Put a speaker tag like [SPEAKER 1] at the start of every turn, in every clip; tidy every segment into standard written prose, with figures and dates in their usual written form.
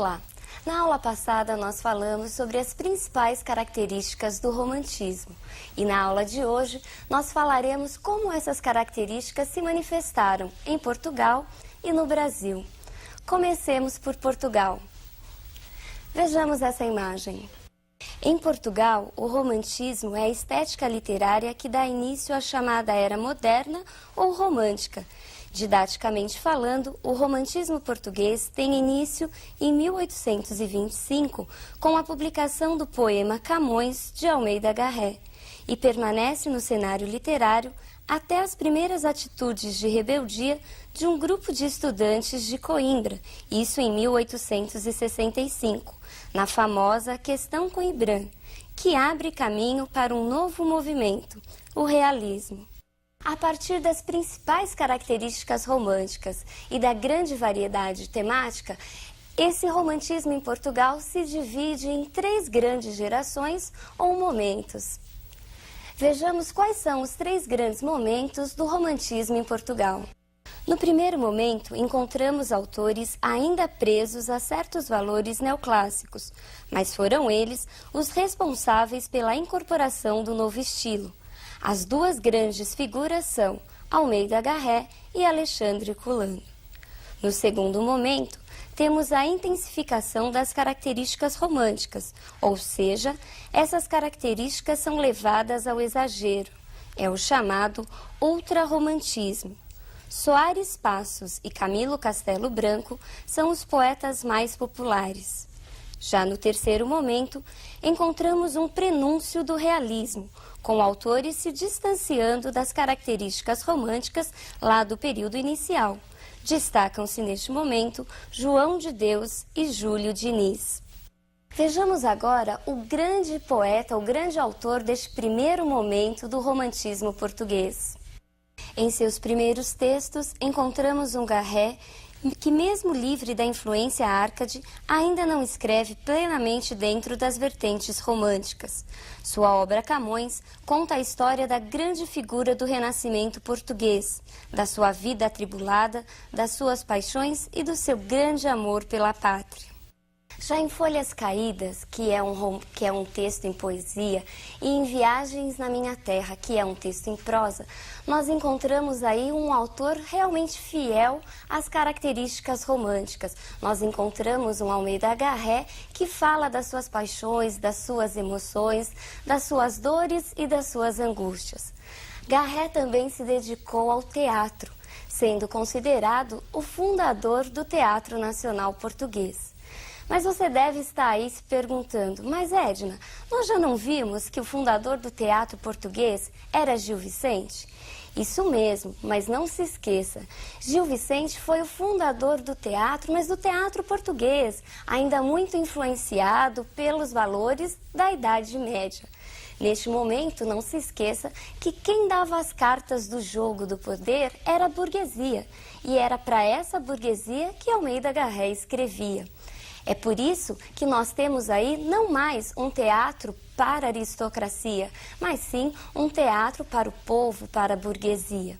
[SPEAKER 1] Olá! Na aula passada nós falamos sobre as principais características do romantismo e na aula de hoje nós falaremos como essas características se manifestaram em Portugal e no Brasil. Comecemos por Portugal. Vejamos essa imagem. Em Portugal, o romantismo é a estética literária que dá início à chamada Era Moderna ou Romântica. Didaticamente falando, o romantismo português tem início em 1825 com a publicação do poema Camões de Almeida Garré e permanece no cenário literário até as primeiras atitudes de rebeldia de um grupo de estudantes de Coimbra, isso em 1865, na famosa Questão Coimbrã, que abre caminho para um novo movimento, o realismo. A partir das principais características românticas e da grande variedade temática, esse romantismo em Portugal se divide em 3 grandes gerações ou momentos. Vejamos quais são os 3 grandes momentos do romantismo em Portugal. No primeiro momento, encontramos autores ainda presos a certos valores neoclássicos, mas foram eles os responsáveis pela incorporação do novo estilo. As 2 grandes figuras são Almeida Garré e Alexandre Herculano. No segundo momento, temos a intensificação das características românticas, ou seja, essas características são levadas ao exagero. É o chamado ultrarromantismo. Soares Passos e Camilo Castelo Branco são os poetas mais populares. Já no terceiro momento, encontramos um prenúncio do realismo, com autores se distanciando das características românticas lá do período inicial. Destacam-se neste momento João de Deus e Júlio Diniz. Vejamos agora o grande poeta, o grande autor deste primeiro momento do romantismo português. Em seus primeiros textos, encontramos um Garré que, mesmo livre da influência árcade, ainda não escreve plenamente dentro das vertentes românticas. Sua obra Camões conta a história da grande figura do renascimento português, da sua vida atribulada, das suas paixões e do seu grande amor pela pátria. Já em Folhas Caídas, que é um texto em poesia, e em Viagens na Minha Terra, que é um texto em prosa, nós encontramos aí um autor realmente fiel às características românticas. Nós encontramos um Almeida Garré que fala das suas paixões, das suas emoções, das suas dores e das suas angústias. Garré também se dedicou ao teatro, sendo considerado o fundador do Teatro Nacional Português. Mas você deve estar aí se perguntando, mas Edna, nós já não vimos que o fundador do teatro português era Gil Vicente? Isso mesmo, mas não se esqueça, Gil Vicente foi o fundador do teatro, mas do teatro português, ainda muito influenciado pelos valores da Idade Média. Neste momento, não se esqueça que quem dava as cartas do jogo do poder era a burguesia, e era para essa burguesia que Almeida Garré escrevia. É por isso que nós temos aí não mais um teatro para a aristocracia, mas sim um teatro para o povo, para a burguesia.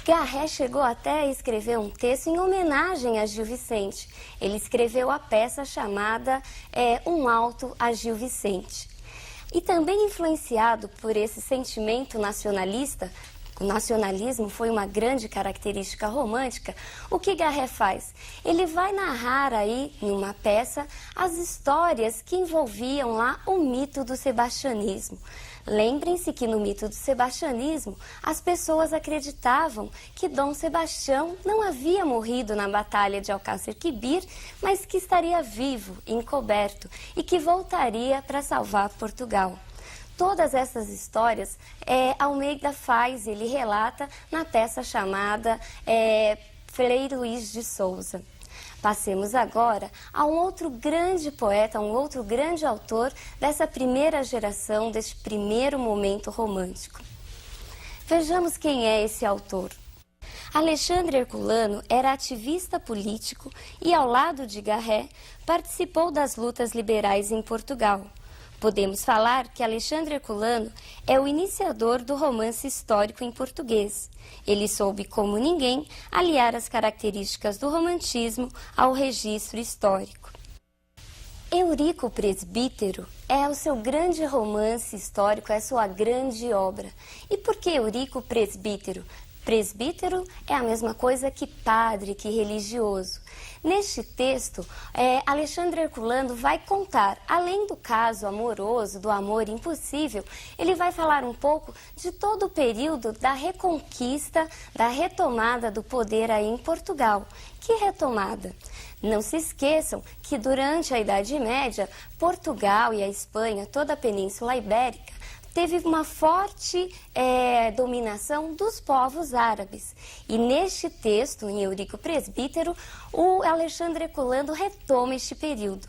[SPEAKER 1] Garré chegou até a escrever um texto em homenagem a Gil Vicente. Ele escreveu a peça chamada Um Alto a Gil Vicente. E também influenciado por esse sentimento nacionalista, o nacionalismo foi uma grande característica romântica, o que Garré faz? Ele vai narrar aí, em uma peça, as histórias que envolviam lá o mito do sebastianismo. Lembrem-se que no mito do sebastianismo, as pessoas acreditavam que Dom Sebastião não havia morrido na Batalha de Alcácer Quibir, mas que estaria vivo, encoberto, e que voltaria para salvar Portugal. Todas essas histórias Almeida faz, ele relata na peça chamada Frei Luís de Souza. Passemos agora a um outro grande poeta, um outro grande autor dessa primeira geração, deste primeiro momento romântico. Vejamos quem é esse autor. Alexandre Herculano era ativista político e, ao lado de Garré, participou das lutas liberais em Portugal. Podemos falar que Alexandre Herculano é o iniciador do romance histórico em português. Ele soube, como ninguém, aliar as características do romantismo ao registro histórico. Eurico o Presbítero é o seu grande romance histórico, é a sua grande obra. E por que Eurico o Presbítero? Presbítero é a mesma coisa que padre, que religioso. Neste texto, Alexandre Herculano vai contar, além do caso amoroso, do amor impossível, ele vai falar um pouco de todo o período da reconquista, da retomada do poder aí em Portugal. Que retomada? Não se esqueçam que durante a Idade Média, Portugal e a Espanha, toda a Península Ibérica, teve uma forte dominação dos povos árabes. E neste texto, em Eurico Presbítero, o Alexandre Herculano retoma este período.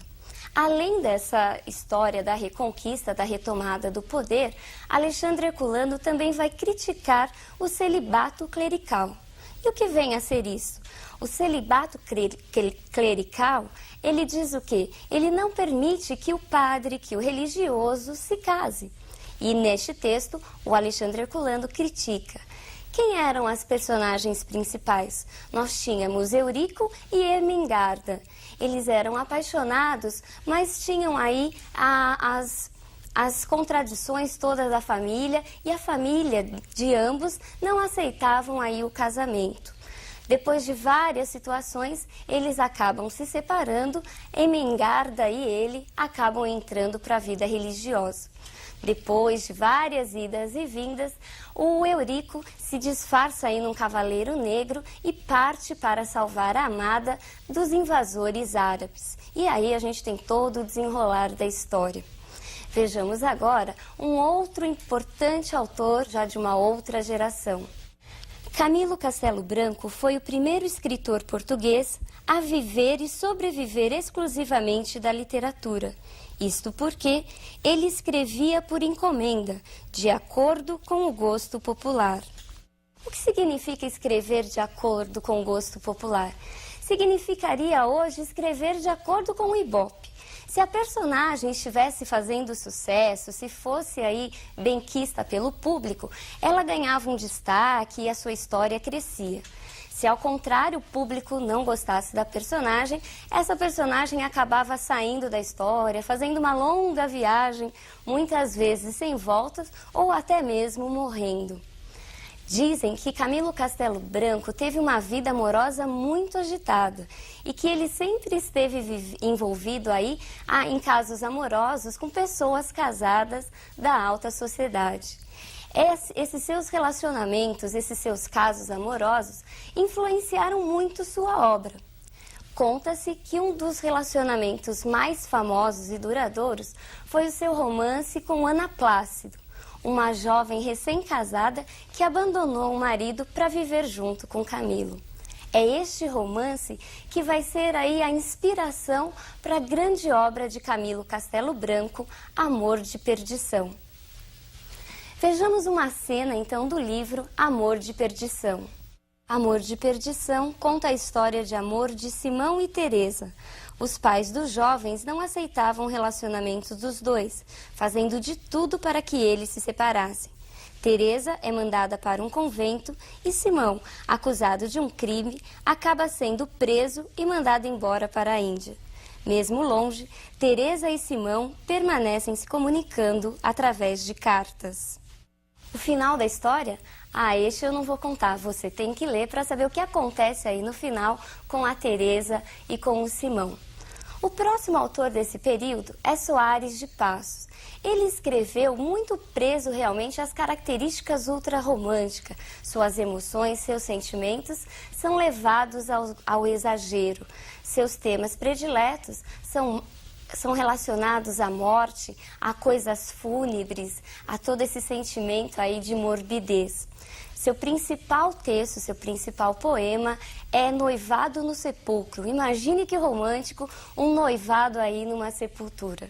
[SPEAKER 1] Além dessa história da reconquista, da retomada do poder, Alexandre Herculano também vai criticar o celibato clerical. E o que vem a ser isso? O celibato clerical, ele diz o quê? Ele não permite que o padre, que o religioso se case. E neste texto, o Alexandre Herculano critica. Quem eram as personagens principais? Nós tínhamos Eurico e Ermengarda. Eles eram apaixonados, mas tinham aí as contradições todas da família, e a família de ambos não aceitavam aí o casamento. Depois de várias situações, eles acabam se separando, Ermengarda e ele acabam entrando para a vida religiosa. Depois de várias idas e vindas, o Eurico se disfarça aí num cavaleiro negro e parte para salvar a amada dos invasores árabes. E aí a gente tem todo o desenrolar da história. Vejamos agora um outro importante autor já de uma outra geração. Camilo Castelo Branco foi o primeiro escritor português a viver e sobreviver exclusivamente da literatura. Isto porque ele escrevia por encomenda, de acordo com o gosto popular. O que significa escrever de acordo com o gosto popular? Significaria hoje escrever de acordo com o Ibope. Se a personagem estivesse fazendo sucesso, se fosse aí benquista pelo público, ela ganhava um destaque e a sua história crescia. Se ao contrário o público não gostasse da personagem, essa personagem acabava saindo da história, fazendo uma longa viagem, muitas vezes sem voltas ou até mesmo morrendo. Dizem que Camilo Castelo Branco teve uma vida amorosa muito agitada e que ele sempre esteve envolvido aí em casos amorosos com pessoas casadas da alta sociedade. Esses seus relacionamentos, esses seus casos amorosos influenciaram muito sua obra. Conta-se que um dos relacionamentos mais famosos e duradouros foi o seu romance com Ana Plácido, uma jovem recém-casada que abandonou o marido para viver junto com Camilo. É este romance que vai ser aí a inspiração para a grande obra de Camilo Castelo Branco, Amor de Perdição. Vejamos uma cena então do livro Amor de Perdição. Amor de Perdição conta a história de amor de Simão e Teresa. Os pais dos jovens não aceitavam o relacionamento dos dois, fazendo de tudo para que eles se separassem. Teresa é mandada para um convento e Simão, acusado de um crime, acaba sendo preso e mandado embora para a Índia. Mesmo longe, Teresa e Simão permanecem se comunicando através de cartas. O final da história? Este eu não vou contar, você tem que ler para saber o que acontece aí no final com a Teresa e com o Simão. O próximo autor desse período é Soares de Passos. Ele escreveu muito preso realmente às características ultrarromânticas. Suas emoções, seus sentimentos são levados ao exagero. Seus temas prediletos são relacionados à morte, a coisas fúnebres, a todo esse sentimento aí de morbidez. Seu principal texto, seu principal poema é Noivado no Sepulcro. Imagine que romântico, um noivado aí numa sepultura.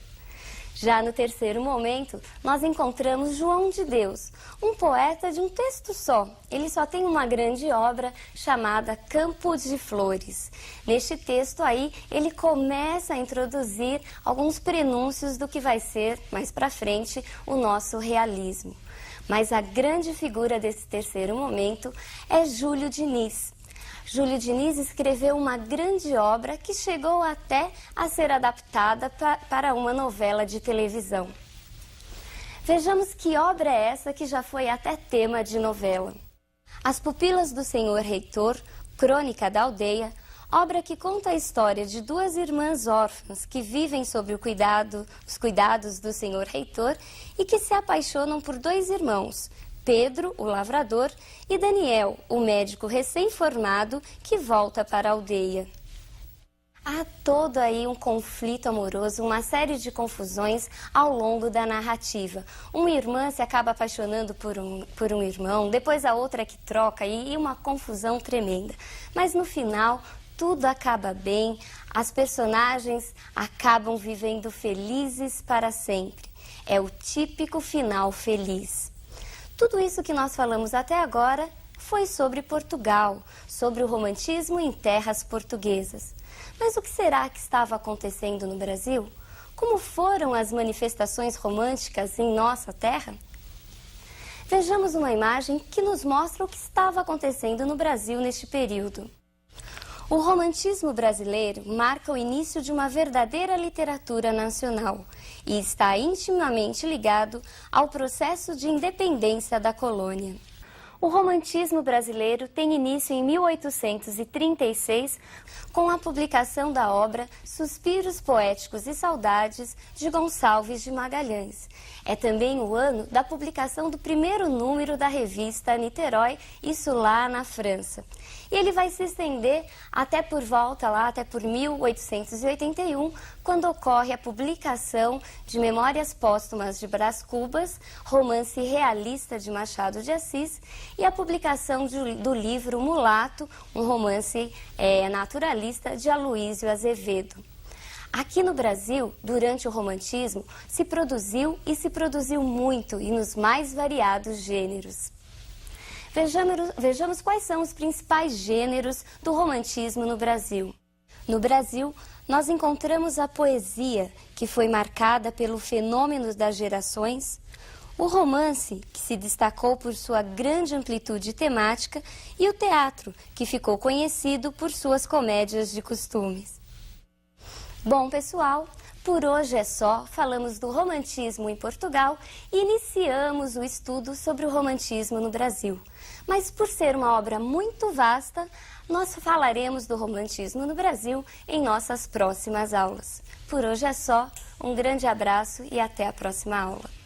[SPEAKER 1] Já no terceiro momento, nós encontramos João de Deus, um poeta de um texto só. Ele só tem uma grande obra chamada Campo de Flores. Neste texto aí, ele começa a introduzir alguns prenúncios do que vai ser, mais para frente, o nosso realismo. Mas a grande figura desse terceiro momento é Júlio Diniz. Júlio Diniz escreveu uma grande obra que chegou até a ser adaptada para uma novela de televisão. Vejamos que obra é essa que já foi até tema de novela. As Pupilas do Senhor Reitor, Crônica da Aldeia, obra que conta a história de duas irmãs órfãs que vivem sob os cuidados do Senhor Reitor e que se apaixonam por dois irmãos, Pedro, o lavrador, e Daniel, o médico recém-formado que volta para a aldeia. Há todo aí um conflito amoroso, uma série de confusões ao longo da narrativa. Uma irmã se acaba apaixonando por um irmão, depois a outra que troca e uma confusão tremenda. Mas no final, tudo acaba bem, as personagens acabam vivendo felizes para sempre. É o típico final feliz. Tudo isso que nós falamos até agora foi sobre Portugal, sobre o romantismo em terras portuguesas. Mas o que será que estava acontecendo no Brasil? Como foram as manifestações românticas em nossa terra? Vejamos uma imagem que nos mostra o que estava acontecendo no Brasil neste período. O romantismo brasileiro marca o início de uma verdadeira literatura nacional e está intimamente ligado ao processo de independência da colônia. O romantismo brasileiro tem início em 1836, com a publicação da obra Suspiros Poéticos e Saudades, de Gonçalves de Magalhães. É também o ano da publicação do primeiro número da revista Niterói, isso lá na França. E ele vai se estender até por 1881, quando ocorre a publicação de Memórias Póstumas de Brás Cubas, romance realista de Machado de Assis, e a publicação do livro Mulato, um romance naturalista de Aloísio Azevedo. Aqui no Brasil, durante o romantismo, se produziu muito e nos mais variados gêneros. Vejamos quais são os principais gêneros do romantismo no Brasil. No Brasil, nós encontramos a poesia, que foi marcada pelo fenômeno das gerações, o romance, que se destacou por sua grande amplitude temática, e o teatro, que ficou conhecido por suas comédias de costumes. Bom, pessoal, por hoje é só. Falamos do romantismo em Portugal e iniciamos o estudo sobre o romantismo no Brasil. Mas por ser uma obra muito vasta, nós falaremos do romantismo no Brasil em nossas próximas aulas. Por hoje é só. Um grande abraço e até a próxima aula.